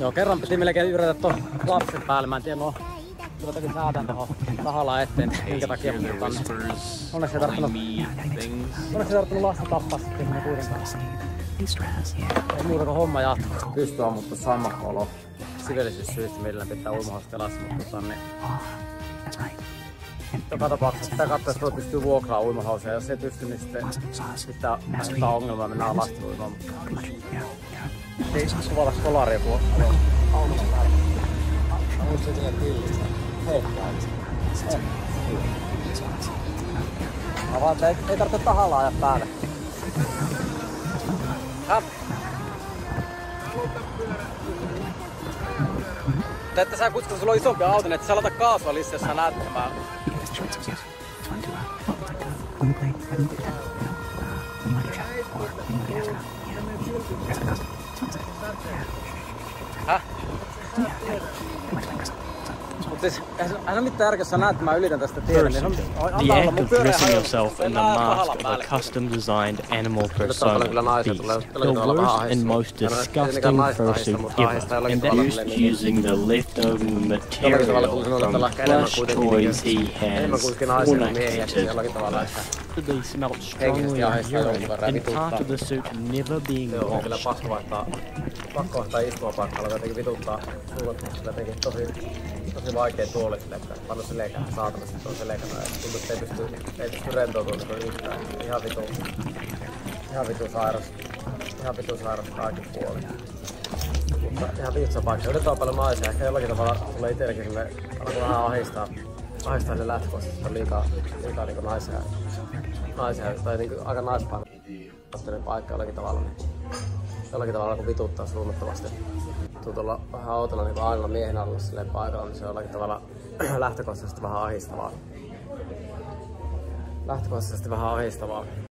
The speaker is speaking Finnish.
Joo, kerran piti melkein yrittää ton lapsen päälle. Mä en tiedä, no jotakin säätän tohon tahallaan eteen, minkä takia mun tänne. Onneksi ei tarttunut lasta tappaa sitten sinne kuitenkaan. Ei muuta kuin homma jatkuu. Pystyy ammuttu sammakko-olo. Siveellisyyssyistä meillä pitää uimahaus kelassa, mutta joka tapauksessa sitä katsoa, että pystyy vuokraamaan uimahausia, ja jos ei pysty, niin sitten pitää ottaa ongelmaa, mennään lasten uimaan. Ei kuvata skolaria aunoman päällä. Mä muistin sinne tillistä. Hei. Mä vaan, että ei tarvitse tahallaan ajaa päälle. Että sä kutsuta, sulla on isompi auto, niin et sä laita kaasua lisää, jos sä näet tämän. Häh? Mut siis, eihän ole mitään järkeä, jos sä näet, että mä ylitän tästä tiedän, niin the act of dressing yourself in the mask of a custom-designed animal persona be the worst and most disgusting fursuit ever, and that's using the leftover material from plush toys he has fornicated. They smelled strongly of urine, and part of the suit never being washed. Pakko vaihtaa istumapaikkaa, joka jotenkin vituttaa suunnattomasti jotenkin tosi vaikea tuoli sille, että pannu selkään saatamassa tuon selkänä ja tuntuu, että ei pysty rentoutumaan yhtään. Ihan vitu sairas kaikki puoli. Mutta ihan viihtyisä paikka. Yritetään paljon naisia, ehkä jollakin tavalla tulee itselläkin sille alkoi vähän ahistaa se lähtökohtaisesti, että on liikaa niinku naisia tai niinku aika naispainoinen paikka jollakin tavalla kun vituttaa suunnattomasti. Tuntuu tuolla vähän outona niin aina miehen alla silleen paikalla, niin se on jollakin tavalla lähtökohtaisesti vähän ahistavaa.